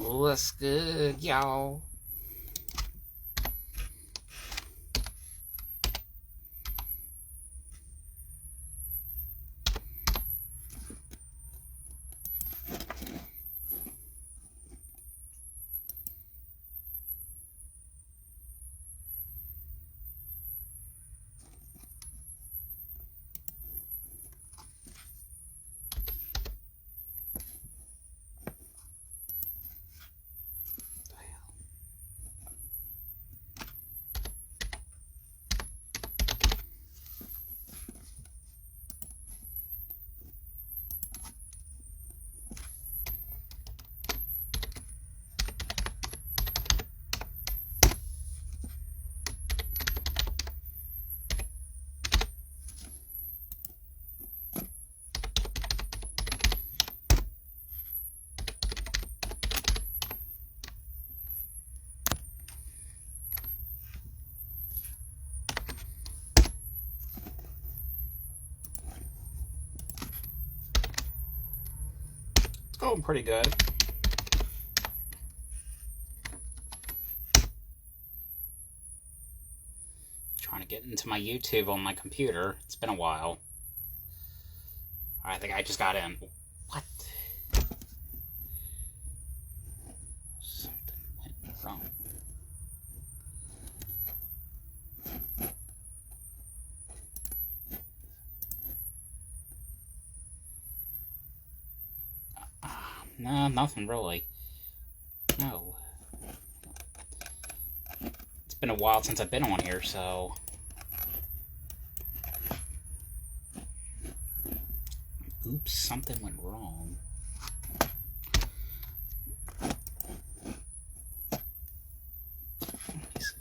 What's good, y'all? It's going pretty good. Trying to get into my YouTube on my computer. It's been a while. I think I just got in. What? Something went wrong. No, nothing really. No. It's been a while since I've been on here, so... Oops, something went wrong. Let me see.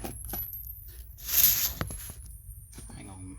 Damn. Hang on.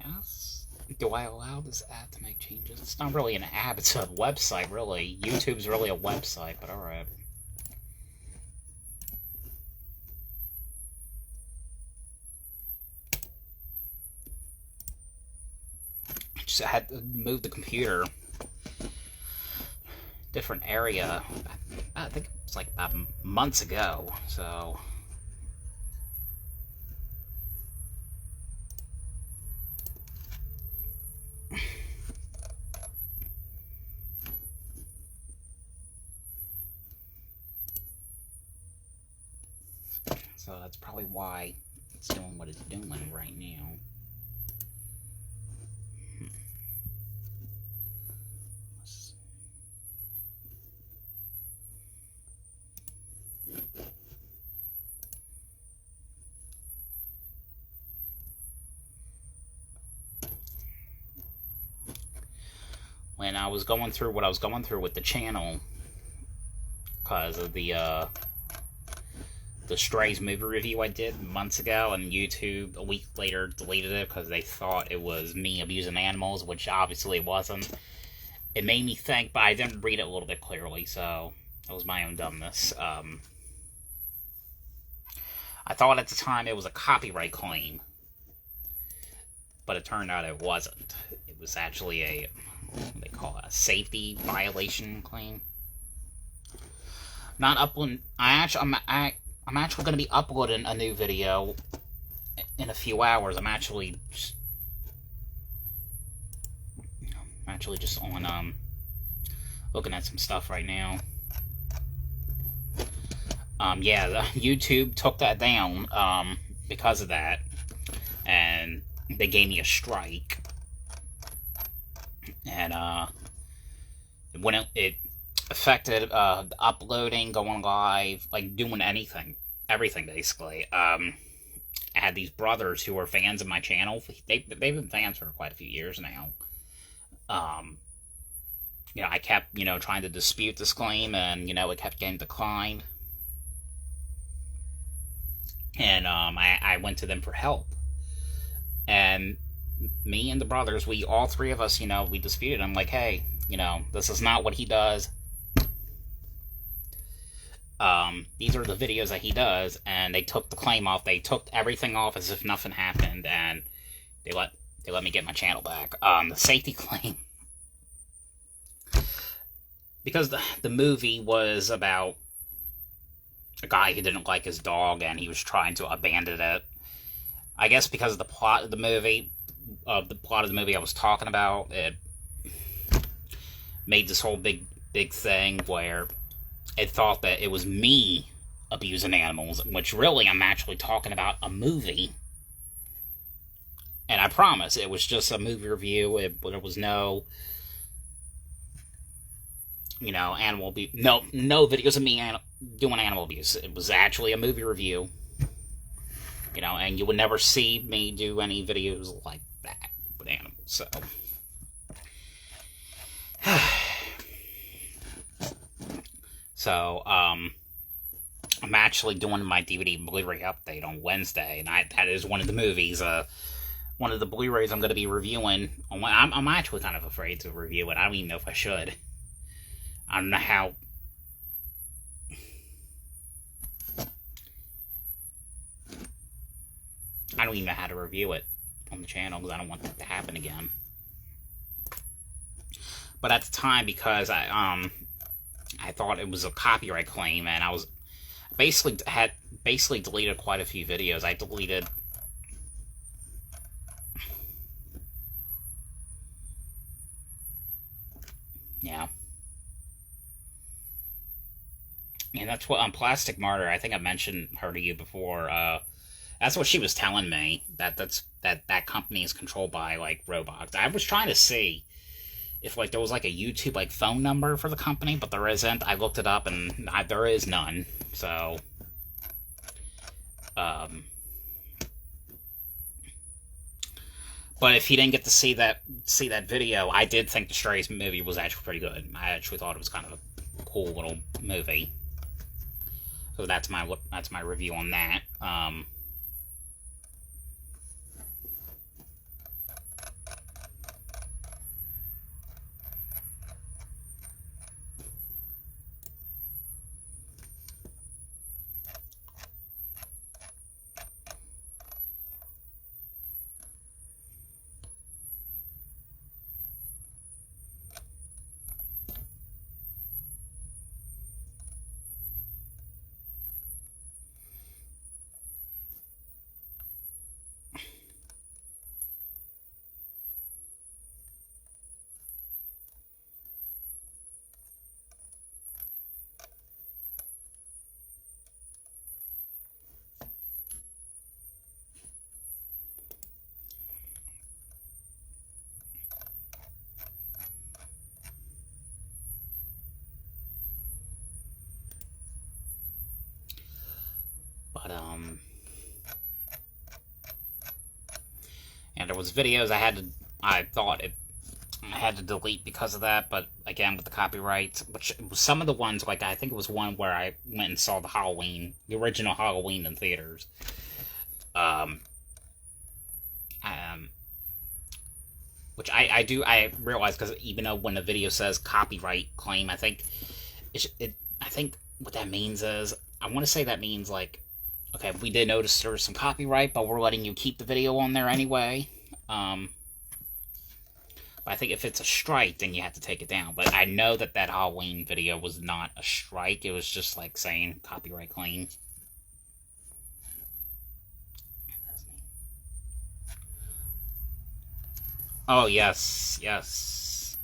Yes. Do I allow this app to make changes? It's not really an app, it's a website, really. YouTube's really a website, but alright. Just had to move the computer different area. I think it was like about months ago, so... So that's probably why it's doing what it's doing right now. When I was going through what I was going through with the channel, because of the Strays movie review I did months ago, and YouTube a week later deleted it because they thought it was me abusing animals, which obviously it wasn't. It made me think, but I didn't read it a little bit clearly, so that was my own dumbness. I thought at the time it was a copyright claim, but it turned out it wasn't. It was actually a, what do they call it, a safety violation claim. Not uploading. I'm actually going to be uploading a new video in a few hours. I'm actually just on looking at some stuff right now. Yeah, YouTube took that down because of that, and they gave me a strike. And when it affected uploading, going live, like doing anything, everything basically. I had these brothers who were fans of my channel. They've been fans for quite a few years now. I kept, trying to dispute this claim, and, it kept getting declined. and I went to them for help. And me and the brothers, we all three of us, we disputed. I'm like, hey, this is not what he does. These are the videos that he does, and they took the claim off. They took everything off as if nothing happened, and they let me get my channel back. The safety claim, because the movie was about a guy who didn't like his dog, and he was trying to abandon it. I guess because of the plot of the movie, I was talking about, it made this whole big thing where it thought that it was me abusing animals, which really I'm actually talking about a movie. And I promise it was just a movie review. There was no, animal abuse. No videos of me doing animal abuse. It was actually a movie review. And you would never see me do any videos like that with animals. So, I'm actually doing my DVD and Blu-ray update on Wednesday, and that is one of the movies, one of the Blu-rays I'm going to be reviewing. I'm actually kind of afraid to review it. I don't even know if I should. I don't know how. I don't even know how to review it on the channel because I don't want that to happen again. But at the time, because I thought it was a copyright claim, and I was basically deleted quite a few videos. I deleted and that's what on Plastic Martyr. I think I mentioned her to you before. That's what she was telling me, that company is controlled by like robots. I was trying to see if there was a YouTube phone number for the company, but there isn't. I looked it up and there is none. So, but if you didn't get to see that video, I did think the Strays movie was actually pretty good. I actually thought it was kind of a cool little movie. So that's my review on that. But and there was videos I thought I had to delete because of that, but again with the copyrights, which some of the ones, I think it was one where I went and saw the original Halloween in theaters. Which I realize, because even though when the video says copyright claim, I think I think what that means is, I want to say that means okay, we did notice there was some copyright, but we're letting you keep the video on there anyway. But I think if it's a strike, then you have to take it down. But I know that Halloween video was not a strike. It was just saying copyright claim. Oh, yes. Yes.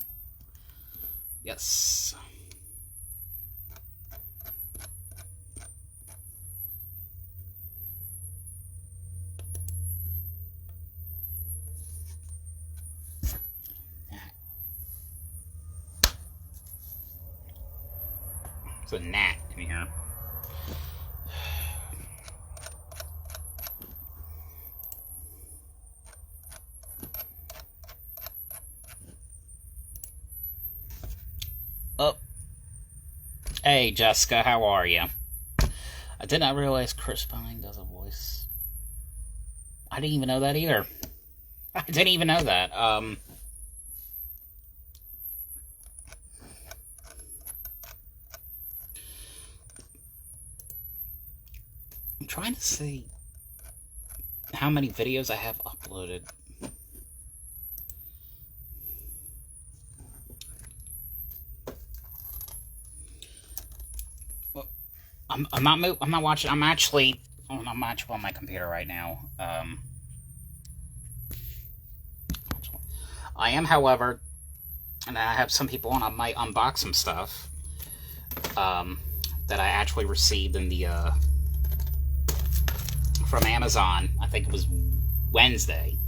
Yes. There's a gnat in here. Oh. Hey, Jessica, how are you? did not realize Chris Pine does a voice. I didn't even know that either. I didn't even know that. I'm trying to see how many videos I have uploaded. I'm not watching. I'm actually on my computer right now. I am, however, and I have some people on. I might unbox some stuff that I actually received in the from Amazon. I think it was Wednesday.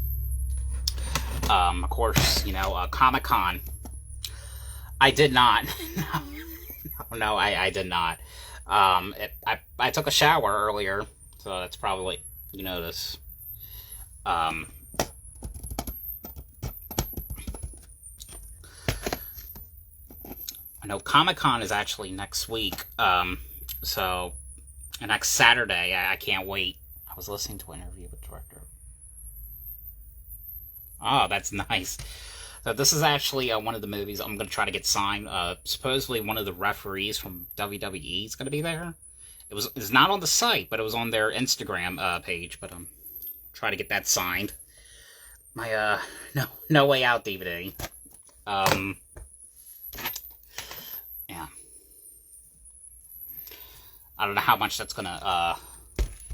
Of course, Comic-Con. I did not. No, I did not. I took a shower earlier, so that's probably you notice. I know Comic-Con is actually next week, so next Saturday. I can't wait. I was listening to an interview with the director. Oh, that's nice. So this is actually one of the movies I'm going to try to get signed. Supposedly one of the referees from WWE is going to be there. It's not on the site, but it was on their Instagram page. But I'm trying to get that signed. My No Way Out DVD. Yeah. I don't know how much that's going to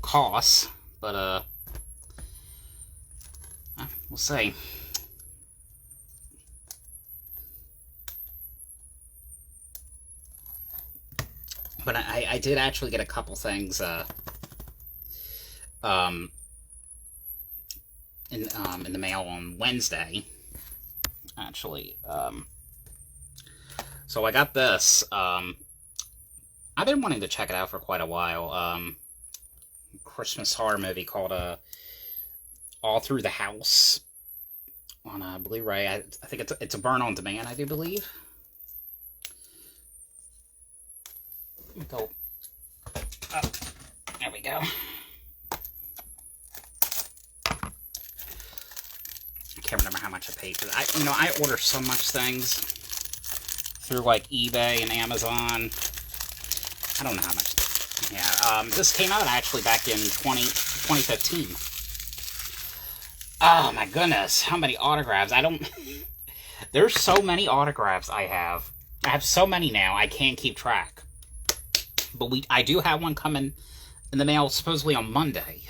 cost, but we'll see. But I did actually get a couple things in the mail on Wednesday. Actually, so I got this. I've been wanting to check it out for quite a while. Christmas horror movie called All Through the House on Blu-ray. I think it's a burn on demand, I do believe. Go up. There we go. I can't remember how much I paid for that. I order so much things through like eBay and Amazon. I don't know how much. Yeah, this came out actually back in 2015. Oh my goodness, how many autographs? There's so many autographs I have. I have so many now, I can't keep track. But I do have one coming in the mail supposedly on Monday.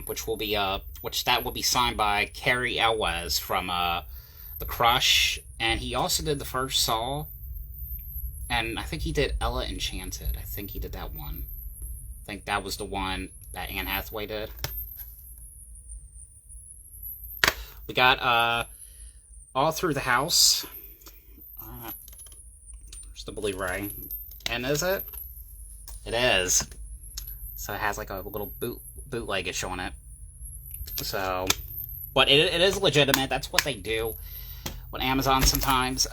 Which will be signed by Cary Elwes from The Crush, and he also did the first Saw, and I think he did Ella Enchanted. I think he did that one. I think that was the one that Anne Hathaway did. We got All Through the House. The Blu-ray. And is it? It is. So it has like a little bootlegish on it. So, but it is legitimate. That's what they do on Amazon sometimes.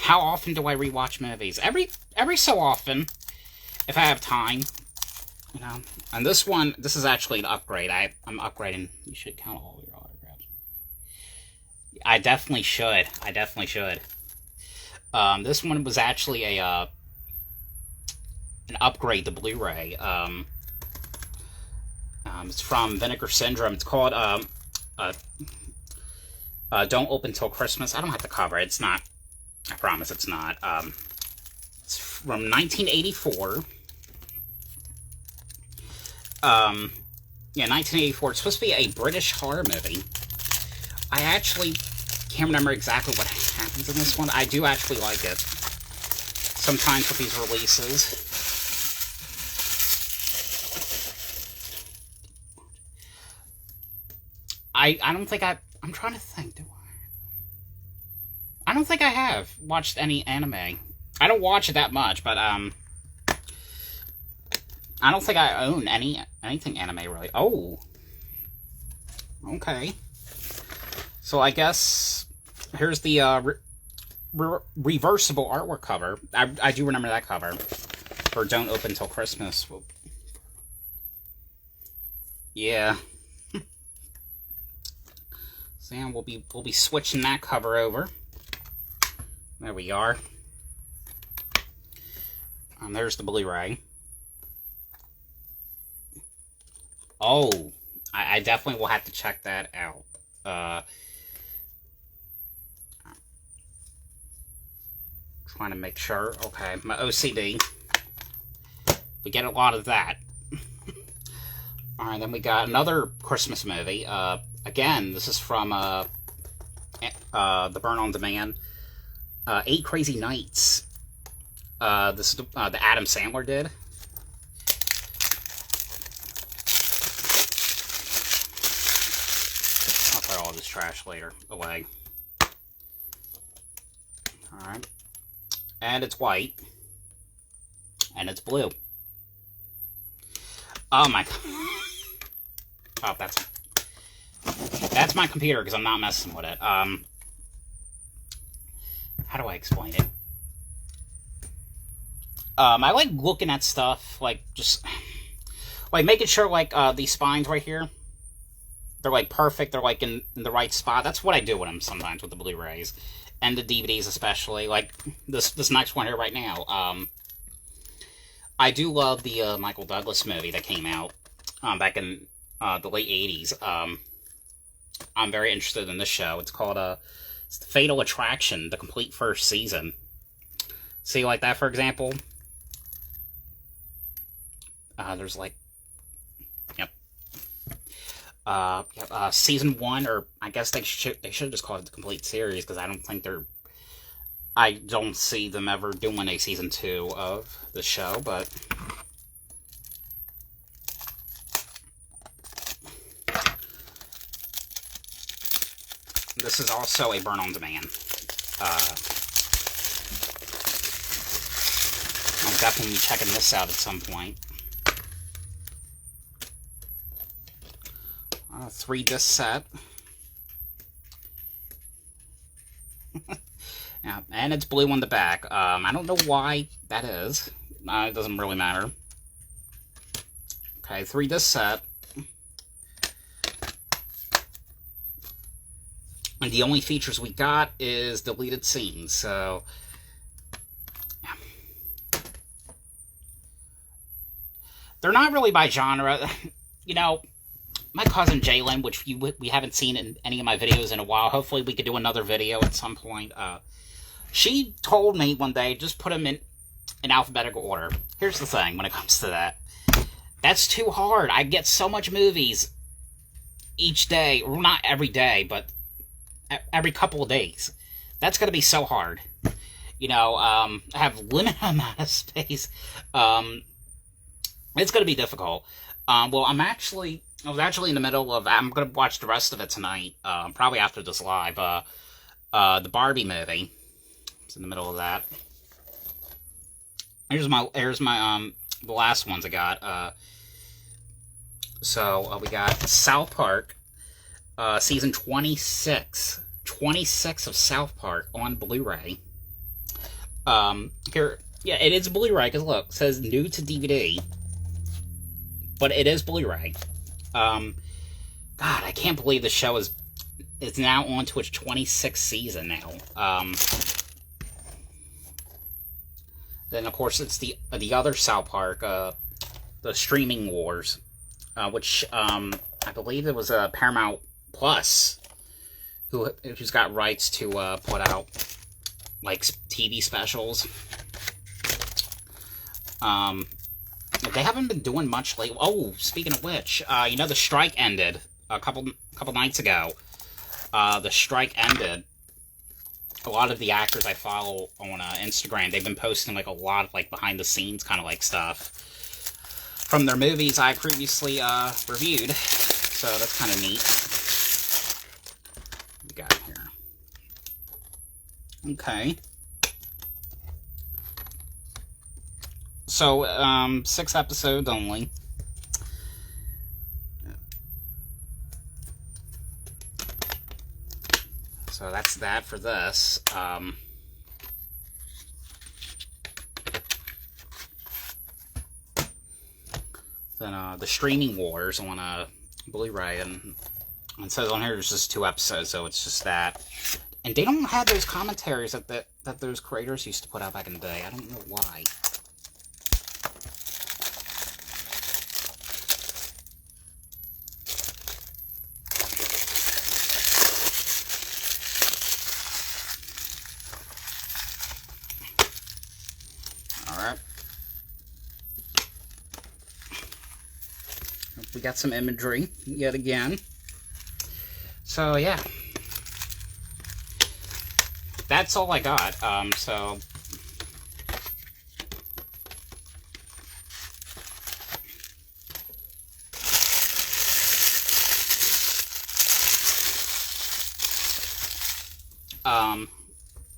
How often do I rewatch movies? Every so often, if I have time. And this is actually an upgrade. I'm upgrading. You should count all your autographs. I definitely should. This one was actually an upgrade to Blu-ray. It's from Vinegar Syndrome. It's called Don't Open Till Christmas. I don't have to cover it. It's not. I promise it's not. It's from 1984. Yeah, 1984. It's supposed to be a British horror movie. I actually can't remember exactly what happens in this one. I do actually like it. Sometimes with these releases. I don't think I'm trying to think, do I don't think I have watched any anime. I don't watch it that much, but I don't think I own anything anime really. Oh. Okay. So I guess here's the reversible artwork cover. I do remember that cover for Don't Open Till Christmas. Yeah. So yeah, we'll be switching that cover over. There we are. There's the Blu-ray. Oh, I definitely will have to check that out. Trying to make sure. Okay, my OCD. We get a lot of that. Alright, then we got another Christmas movie. Again, this is from the Burn On Demand. 8 Crazy Nights. This is the Adam Sandler did. I'll put all this trash later away. Alright. And it's white. And it's blue. Oh my... Oh, that's my computer, because I'm not messing with it. How do I explain it? I like looking at stuff, like, just... Like, making sure, like, these spines right here, they're, like, perfect, they're, like, in the right spot. That's what I do with them sometimes, with the Blu-rays. And the DVDs especially. Like, this next one here right now. I do love the Michael Douglas movie that came out back in the late 80s. I'm very interested in this show. It's called it's The Fatal Attraction, the complete first season. See, like that, for example? There's like... Yep. Season 1, or I guess they should just call it the complete series, because I don't see them ever doing a season 2 of the show, but... This is also a Burn On Demand. I'll definitely be checking this out at some point. 3-disc set. Yeah, and it's blue on the back. I don't know why that is. It doesn't really matter. Okay, 3-disc set. And the only features we got is deleted scenes, so... Yeah. They're not really by genre. You know, my cousin Jalen, which we haven't seen in any of my videos in a while. Hopefully we could do another video at some point. She told me one day, just put them in alphabetical order. Here's the thing when it comes to that. That's too hard. I get so much movies each day. Well, not every day, but every couple of days. That's going to be so hard. You know, I have limited amount of space. It's going to be difficult. Well, I was actually in the middle of... I'm going to watch the rest of it tonight. Probably after this live. The Barbie movie. It's in the middle of that. Here's my the last ones I got. So we got South Park, season 26. 26 of South Park on Blu-ray. Here, yeah, it is Blu-ray, because look, it says new to DVD. But it is Blu-ray. God, I can't believe the show is now on to its 26th season now. Then, of course, it's the other South Park, the Streaming Wars, which I believe it was Paramount Plus who's got rights to put out like TV specials. They haven't been doing much lately. Oh, speaking of which, you know, the strike ended a couple nights ago. The strike ended. A lot of the actors I follow on Instagram, they've been posting like a lot of like behind the scenes kind of like stuff from their movies I previously reviewed. So that's kind of neat. What we got here? Okay. So 6 episodes only. So that's that for this. than the streaming wars on Blu-ray, and it says on here there's just 2 episodes, so it's just that. And they don't have those commentaries that those creators used to put out back in the day. I don't know why. Alright. We got some imagery yet again. So, yeah. That's all I got.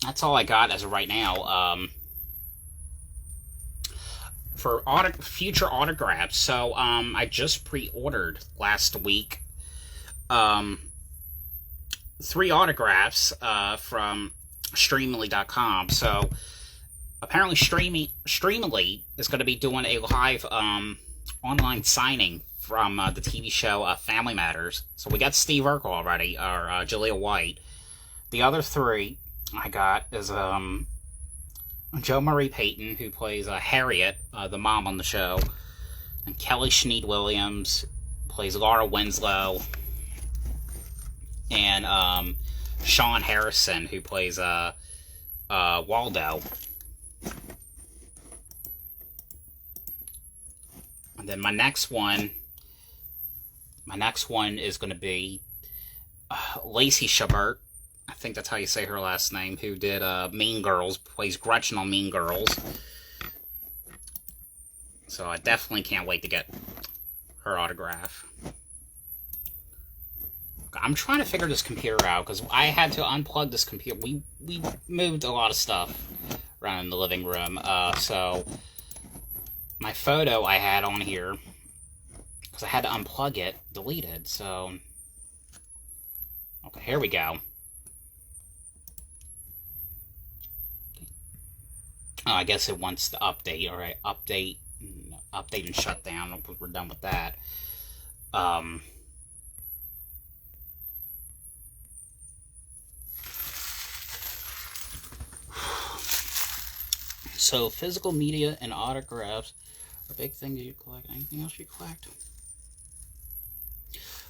That's all I got as of right now. For future autographs, so, I just pre-ordered last week, 3 autographs, from Streamily.com. So apparently Streamily is going to be doing a live online signing from the TV show Family Matters. So we got Steve Urkel already, or Jaleel White. The other 3 I got is Jo Marie Payton, who plays Harriet, the mom on the show, and Kelly Schneid Williams plays Laura Winslow, and Sean Harrison, who plays Waldo. And then my next one is going to be Lacey Chabert. I think that's how you say her last name, who did Mean Girls, plays Gretchen on Mean Girls. So I definitely can't wait to get her autograph. I'm trying to figure this computer out, because I had to unplug this computer. We moved a lot of stuff around in the living room. So my photo I had on here, because I had to unplug it, deleted. So, okay, here we go. Oh, I guess it wants to update. All right, update and shut down. We're done with that. So physical media and autographs are big things you collect. Anything else you collect?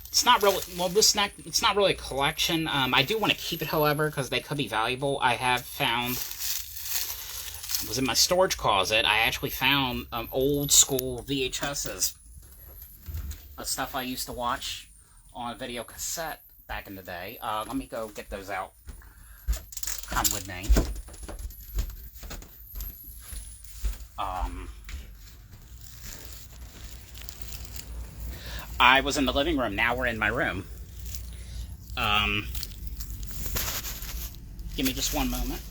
It's not really, well, it's not really a collection. I do want to keep it, however, because they could be valuable. I have found, it was in my storage closet, I actually found old school VHSs of stuff I used to watch on a video cassette back in the day. Let me go get those out. Come with me. I was in the living room, now we're in my room. Give me just one moment.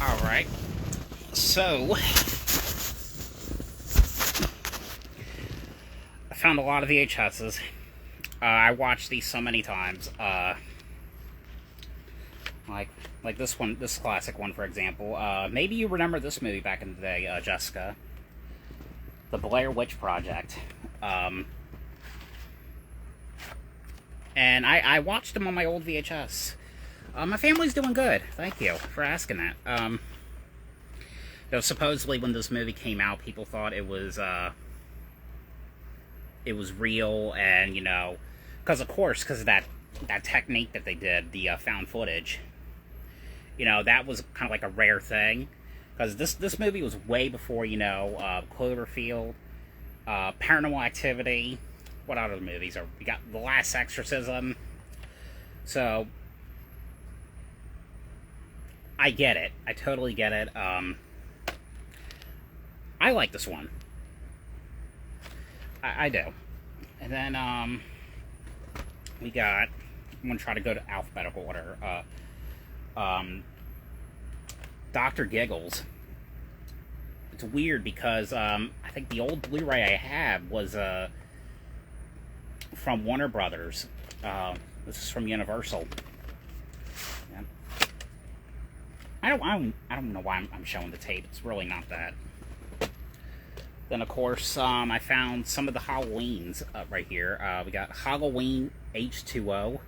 Alright, so I found a lot of VHSs. I watched these so many times. Like this one, this classic one, for example. Maybe you remember this movie back in the day, Jessica. The Blair Witch Project. And I watched them on my old VHS. My family's doing good. Thank you for asking that. Though supposedly when this movie came out, people thought it was real, and, you know, because of that technique that they did, the found footage. You know, that was kind of like a rare thing, because this movie was way before, you know, Cloverfield, Paranormal Activity. What other movies are we got? The Last Exorcism. So I get it. I totally get it. I like this one. I do. And then, we got, I'm going to try to go to alphabetical order. Dr. Giggles. It's weird because, I think the old Blu-ray I have was, from Warner Brothers. This is from Universal. Yeah. I don't know why I'm showing the tape. It's really not that. Then, of course, I found some of the Halloweens right here. We got Halloween H2O.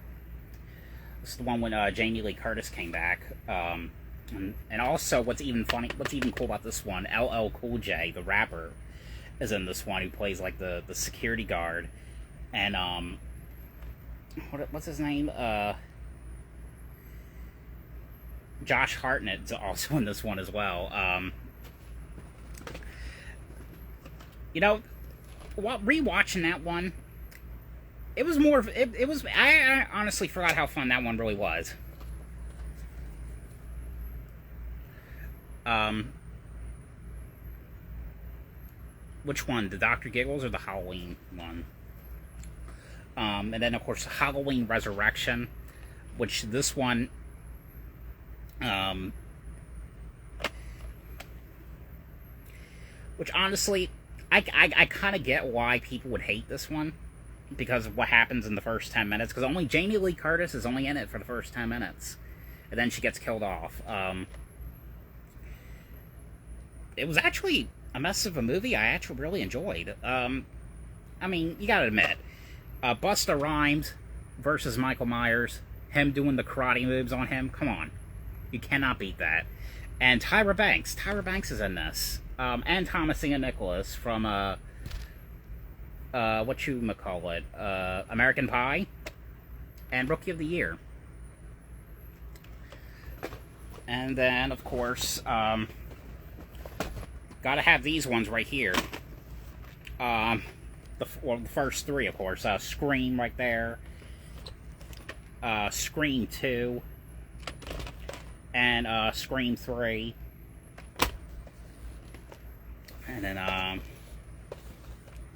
This is the one when Jamie Lee Curtis came back. And also, what's even cool about this one, LL Cool J, the rapper, is in this one, who plays like the security guard. And what's his name? Josh Hartnett's also in this one as well. You know, while rewatching that one, it was more of it was. I honestly forgot how fun that one really was. Which one? The Dr. Giggles or the Halloween one? And then, of course, Halloween Resurrection, which this one, which honestly, I kind of get why people would hate this one, because of what happens in the first 10 minutes, because only Jamie Lee Curtis is only in it for the first 10 minutes, and then she gets killed off. It was actually a mess of a movie I actually really enjoyed. I mean, you gotta admit, Busta Rhymes versus Michael Myers, him doing the karate moves on him, come on. You cannot beat that. And Tyra Banks is in this. And Thomasina Nicholas from, whatchamacallit, American Pie, and Rookie of the Year. And then, of course, gotta have these ones right here. The first three, of course. Scream right there. Scream 2. And Scream 3. And then,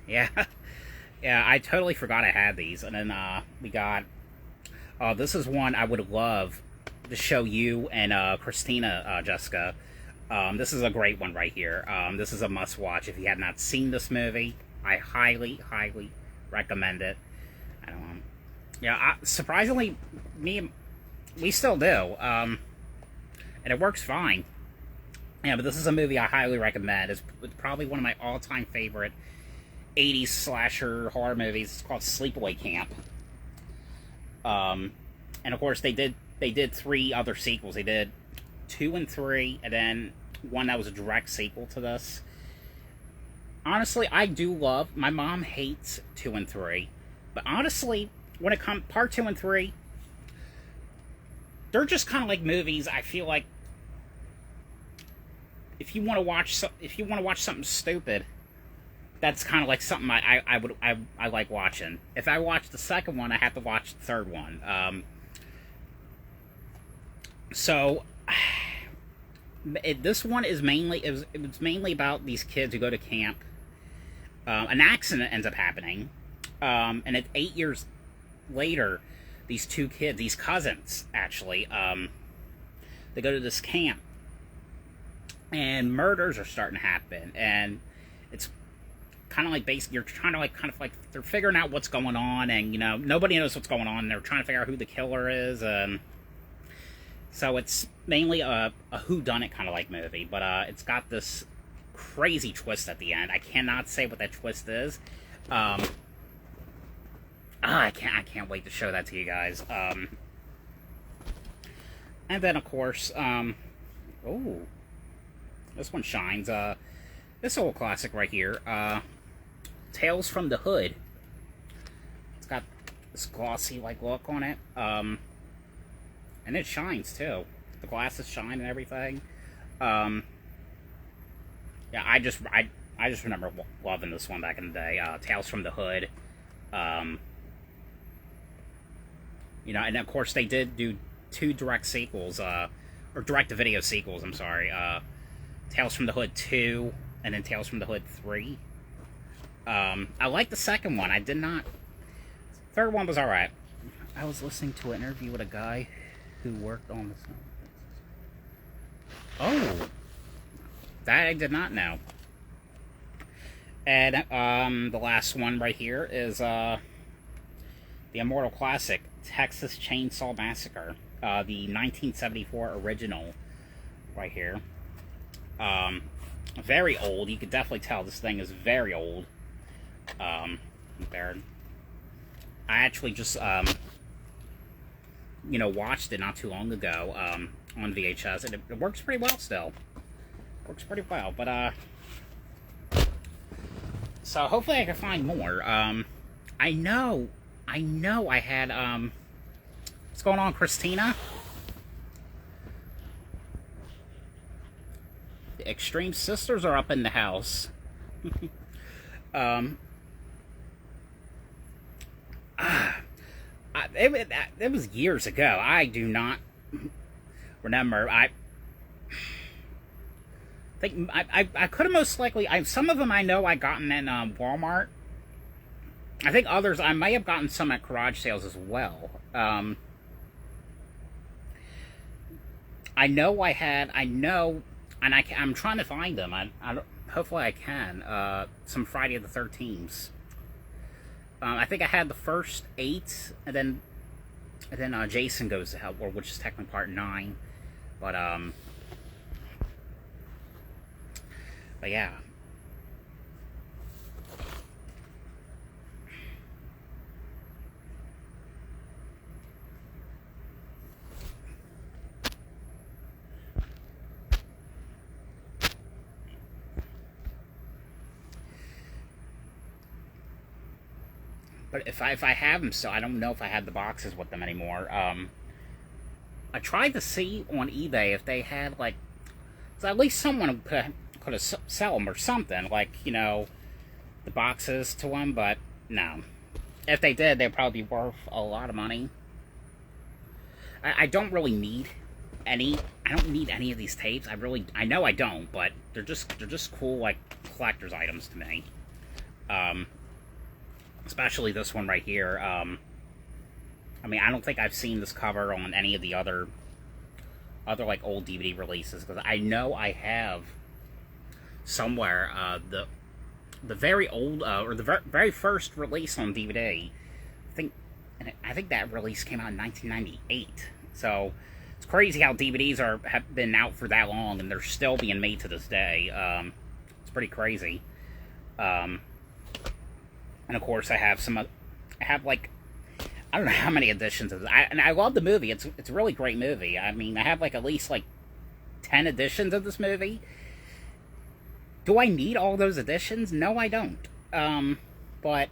yeah. Yeah, I totally forgot I had these. And then we got, this is one I would love to show you and Christina, Jessica. This is a great one right here. This is a must-watch. If you have not seen this movie, I highly, highly recommend it. Surprisingly, we still do. And it works fine. Yeah, but this is a movie I highly recommend. It's probably one of my all-time favorite 80s slasher horror movies. It's called Sleepaway Camp. And of course, they did 3 other sequels. They did 2 and 3, and then one that was a direct sequel to this. Honestly, I do love. My mom hates 2 and 3, but honestly, when it comes part 2 and 3, they're just kind of like movies. I feel like if you want to watch something stupid, that's kind of like something I like watching. If I watch the second one, I have to watch the third one. This one is mainly it's mainly about these kids who go to camp. An accident ends up happening, and it's 8 years later. These 2 kids, these cousins, actually, they go to this camp, and murders are starting to happen, and it's kind of like you're trying to they're figuring out what's going on, and nobody knows what's going on. And they're trying to figure out who the killer is, and so it's mainly a whodunit kind of like movie, but it's got this crazy twist at the end. I cannot say what that twist is. I can't wait to show that to you guys. And then, of course, oh, this one shines. This old classic right here, Tales from the Hood. It's got this glossy look on it, and it shines too. The glasses shine and everything. Yeah, I just remember loving this one back in the day. Tales from the Hood. And of course they did do 2 direct sequels, or direct-to-video sequels, I'm sorry. Tales from the Hood 2, and then Tales from the Hood 3. I liked the second one. I did not. Third one was alright. I was listening to an interview with a guy who worked on this. Oh! That I did not know. And, the last one right here is, the the Immortal Classic, Texas Chainsaw Massacre, the 1974 original, right here. Very old. You could definitely tell this thing is very old. There. I actually just, watched it not too long ago, on VHS, and it works pretty well still. Works pretty well, but, so hopefully I can find more. I know I had, what's going on, Christina? The Extreme Sisters are up in the house. It was years ago. I do not remember. I think I could have most likely. Some of them I know I gotten in Walmart. I think others I may have gotten some at garage sales as well. I know I had. I know, and I'm trying to find them. Hopefully I can. Some Friday the 13th. I think I had the first 8, and then Jason Goes to Hell, which is technically part 9. But yeah. But if I have them still, I don't know if I had the boxes with them anymore. I tried to see on eBay if they had, like, so at least someone could have sell them or something, like, the boxes to them, but no. If they did, they'd probably be worth a lot of money. I don't really need any. I don't need any of these tapes. I know I don't, but they're just cool, like, collector's items to me. Especially this one right here. I mean, I don't think I've seen this cover on any of the other like old DVD releases, because I know I have somewhere the very old or the very first release on DVD. I think that release came out in 1998. So it's crazy how DVDs have been out for that long and they're still being made to this day. It's pretty crazy. And of course, I have like, I don't know how many editions of it. And I love the movie. It's a really great movie. I mean, I have like at least like 10 editions of this movie. Do I need all those editions? No, I don't. But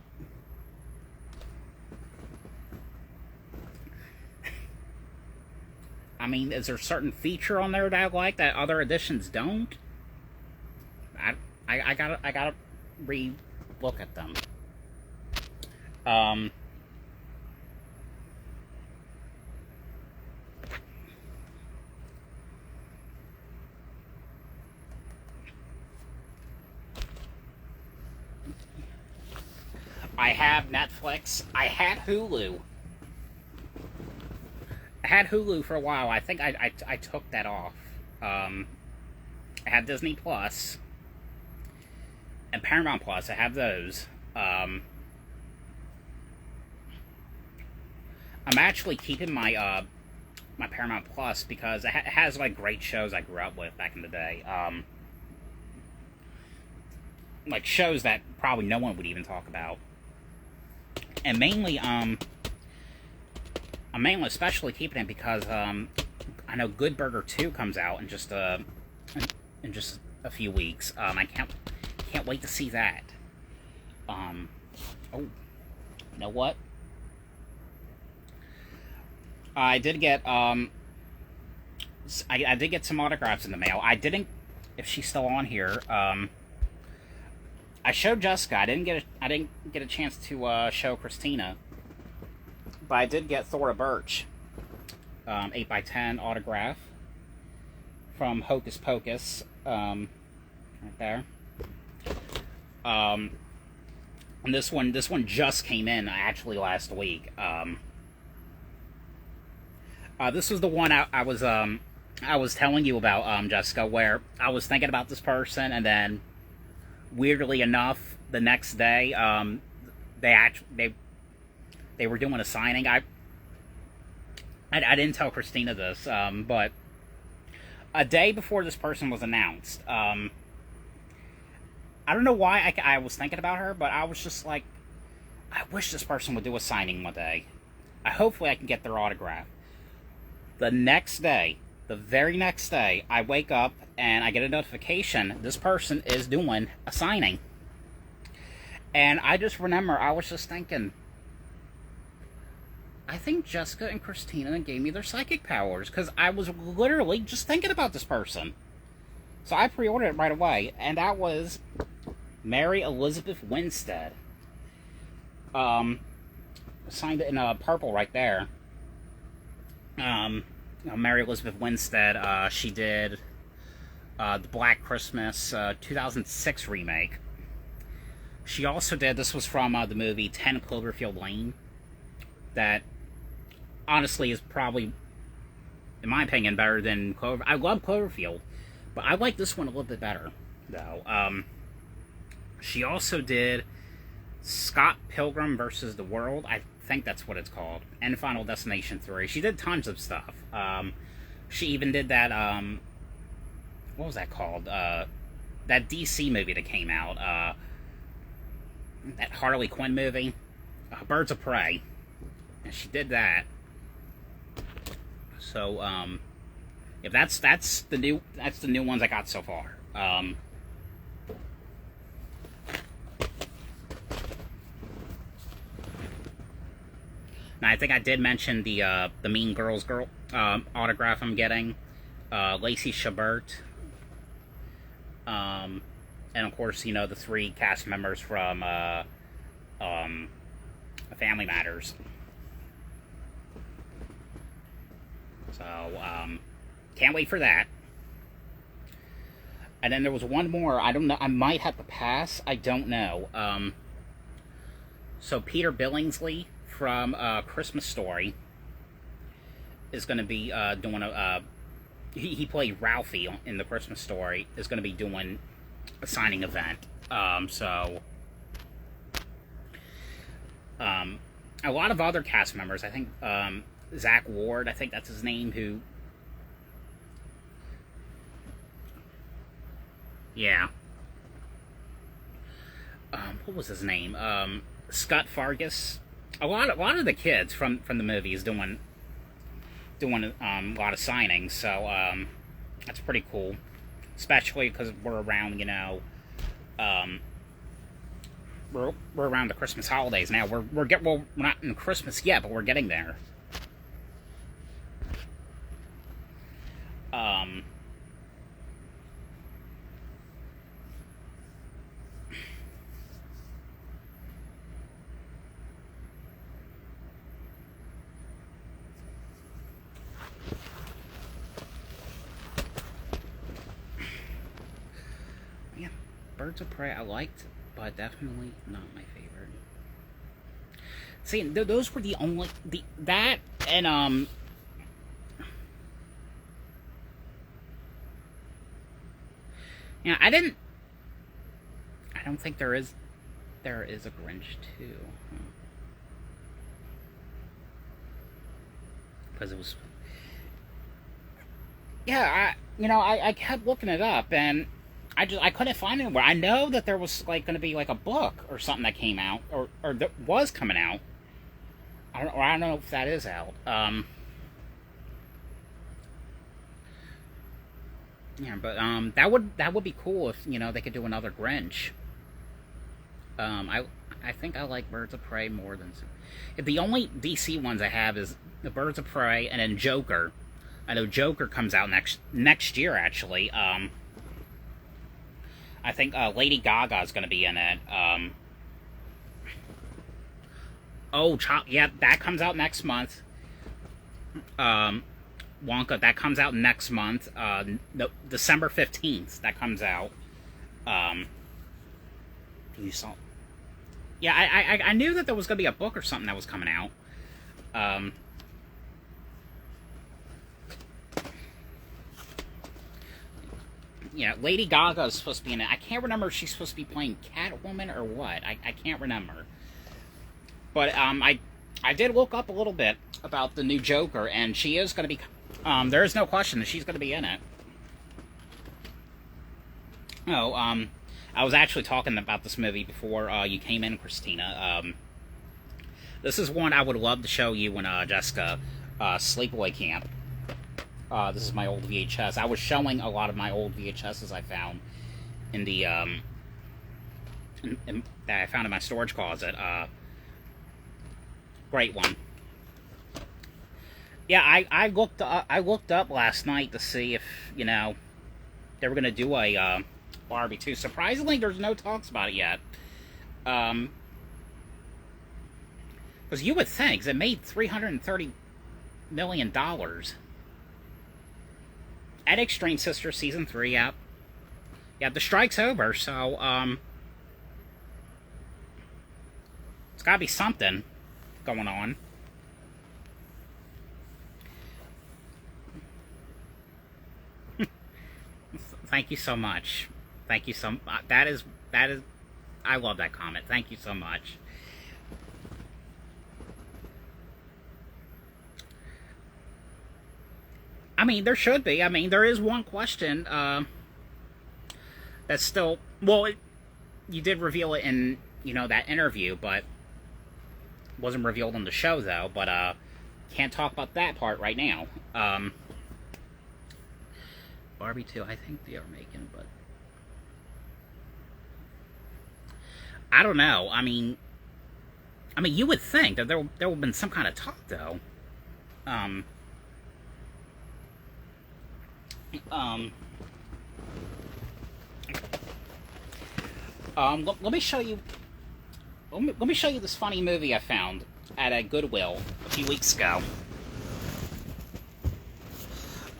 I mean, is there a certain feature on there that I like that other editions don't? I gotta re-look at them. I have Netflix. I had Hulu. I had Hulu for a while. I think I took that off. I had Disney Plus and Paramount Plus. I have those. I'm actually keeping my my Paramount Plus because it has like great shows I grew up with back in the day. Like shows that probably no one would even talk about. And mainly, I'm especially keeping it because I know Good Burger 2 comes out in just a few weeks. I can't wait to see that. Oh, you know what? I did get I did get some autographs in the mail. I didn't, if she's still on here. I showed Jessica. I didn't get a chance to show Christina, but I did get Thora Birch, 8x10 autograph from Hocus Pocus, right there. And this one just came in actually last week. This was the one I was telling you about, Jessica, where I was thinking about this person, and then weirdly enough, the next day, they were doing a signing. I didn't tell Christina this, but a day before this person was announced, I don't know why I was thinking about her, but I was just like, I wish this person would do a signing one day. Hopefully I can get their autograph. The next day, the very next day, I wake up and I get a notification. This person is doing a signing. And I just remember, I was just thinking, I think Jessica and Christina gave me their psychic powers, because I was literally just thinking about this person. So I pre-ordered it right away, and that was Mary Elizabeth Winstead. Signed it in purple right there. Mary Elizabeth Winstead, she did the Black Christmas 2006 remake. She also did, this was from the movie 10 Cloverfield Lane, that honestly is probably, in my opinion, better than Cloverfield. I love Cloverfield, but I like this one a little bit better, though. She also did Scott Pilgrim versus the World. I think that's what it's called. And Final Destination 3. She did tons of stuff. She even did that, what was that called? That DC movie that came out. That Harley Quinn movie. Birds of Prey. And she did that. So, if that's the new ones I got so far. Now, I think I did mention the Mean Girls autograph I'm getting. Lacey Chabert. And of course, you know, the 3 cast members from Family Matters. So, can't wait for that. And then there was one more. I don't know. I might have to pass. I don't know. So Peter Billingsley from Christmas Story is going to be doing a... he played Ralphie in the Christmas Story. Is going to be doing a signing event. A lot of other cast members. I think Zach Ward, I think that's his name, who... Yeah. What was his name? Scott Fargus. A lot of the kids from the movies doing a lot of signings, so that's pretty cool. Especially because we're around, you know, we're around the Christmas holidays now. We're not in Christmas yet, but we're getting there. Yeah, Birds of Prey I liked, but definitely not my favorite. See, those were the only that and yeah, I don't think there is a Grinch too, because it was, yeah, I kept looking it up and I couldn't find it anywhere. I know that there was like going to be like a book or something that came out or that was coming out. I don't know if that is out. Yeah, but that would be cool if, you know, they could do another Grinch. I think I like Birds of Prey more than... The only DC ones I have is the Birds of Prey and then Joker. I know Joker comes out next year, actually. I think Lady Gaga is going to be in it. Yeah, that comes out next month. Wonka, that comes out next month. December 15th, that comes out. You saw... Yeah, I knew that there was going to be a book or something that was coming out. Yeah, Lady Gaga is supposed to be in it. I can't remember if she's supposed to be playing Catwoman or what. I can't remember. But I did look up a little bit about the new Joker, and she is going to be. There is no question that she's going to be in it. Oh, I was actually talking about this movie before you came in, Christina. This is one I would love to show you when Jessica Sleepaway Camp. This is my old VHS. I was showing a lot of my old VHSs I found in the that I found in my storage closet. Great one. Yeah, I looked up last night to see if they were gonna do a Barbie 2. Surprisingly, there's no talks about it yet. Because you would think it made $330 million. At Extreme Sisters Season 3, yeah, the strike's over, so it's gotta be something going on. Thank you so much. Thank you so. That is. I love that comment. Thank you so much. I mean, there should be. I mean, there is one question that's still. Well, you did reveal it in that interview, but wasn't revealed on the show though. But can't talk about that part right now. Barbie 2, I think they are making, but I don't know. I mean, you would think that there would have been some kind of talk, though. Let me show you. Let me show you this funny movie I found at a Goodwill a few weeks ago.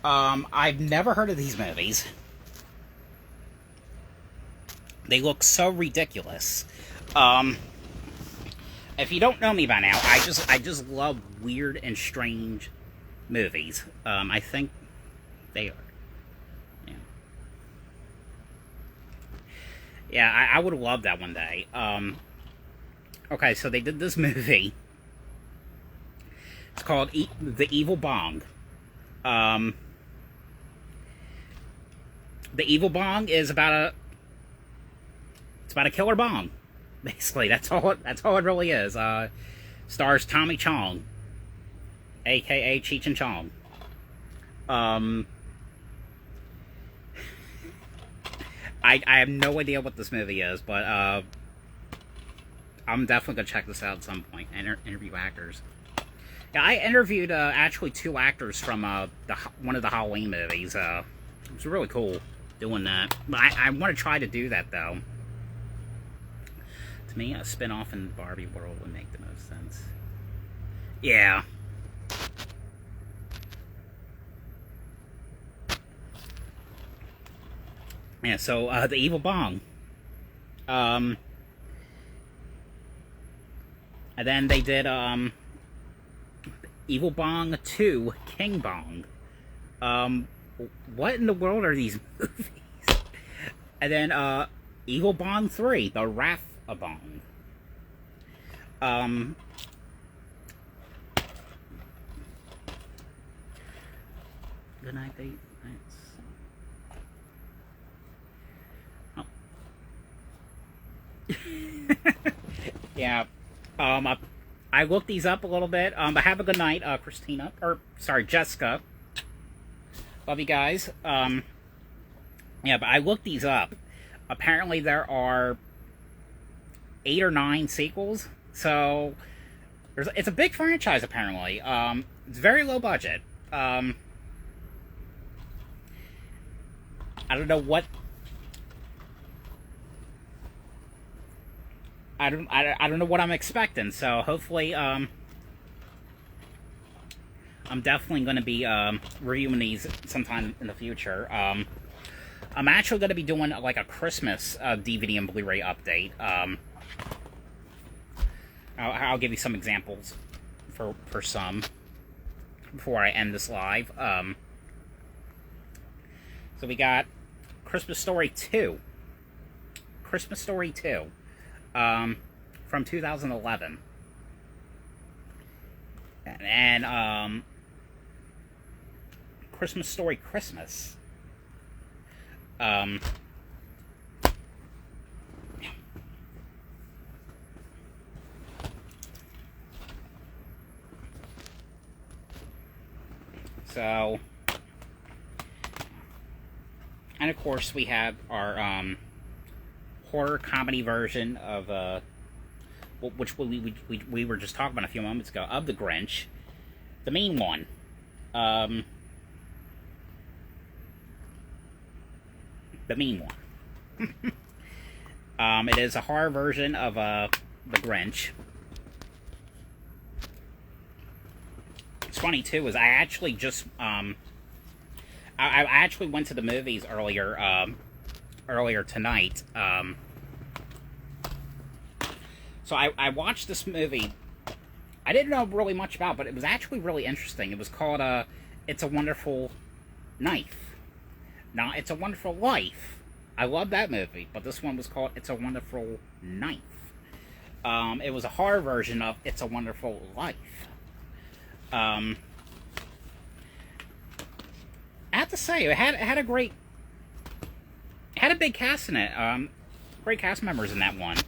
I've never heard of these movies. They look so ridiculous. If you don't know me by now, I just love weird and strange movies. I think they are. Yeah, I would have loved that one day. Okay, so they did this movie. It's called The Evil Bong. The Evil Bong is about a killer bong. Basically, that's all it really is. Stars Tommy Chong, aka Cheech and Chong. I have no idea what this movie is, but I'm definitely gonna check this out at some point and interview actors. Yeah, I interviewed actually 2 actors from one of the Halloween movies. It was really cool doing that. But I want to try to do that though. To me, a spin-off in the Barbie world would make the most sense. Yeah. Yeah, so, The Evil Bong. And then they did, Evil Bong 2, King Bong. What in the world are these movies? And then, Evil Bong 3, The Wrath of Bong. Good night, date. Yeah. I looked these up a little bit. But have a good night, Christina. Or, sorry, Jessica. Love you guys. Yeah, but I looked these up. Apparently there are 8 or 9 sequels. So, it's a big franchise, apparently. It's very low budget. I don't know what... I don't know what I'm expecting, so hopefully, I'm definitely going to be, reviewing these sometime in the future. I'm actually going to be doing, like, a Christmas, DVD and Blu-ray update. I'll give you some examples for some before I end this live. So we got Christmas Story 2. Christmas Story 2. From 2011. and Christmas Story Christmas. So, and of course we have our horror comedy version of which we were just talking about a few moments ago, of The Grinch, the main one. The mean one. It is a horror version of The Grinch. It's funny too, is I actually just I actually went to the movies earlier tonight. So I watched this movie. I didn't know really much about, but it was actually really interesting. It was called It's a Wonderful Knife. Now, It's a Wonderful Life. I love that movie, but this one was called It's a Wonderful Knife. It was a horror version of It's a Wonderful Life. I have to say, it had a great, it had a big cast in it. Great cast members in that one.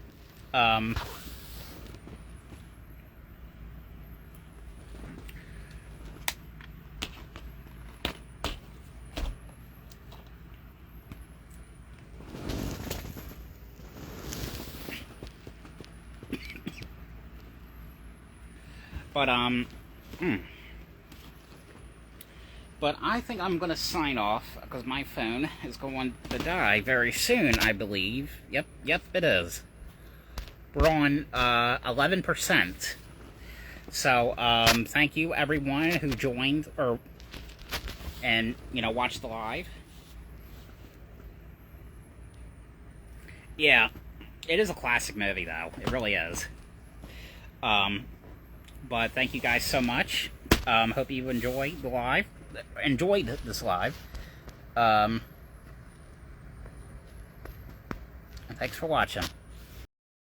But I think I'm going to sign off, because my phone is going to die very soon, I believe. Yep, it is. We're on 11%. So, thank you everyone who joined, and, watched the live. Yeah, it is a classic movie, though. It really is. But thank you guys so much. Hope you enjoyed the live. Enjoyed this live. And thanks for watching.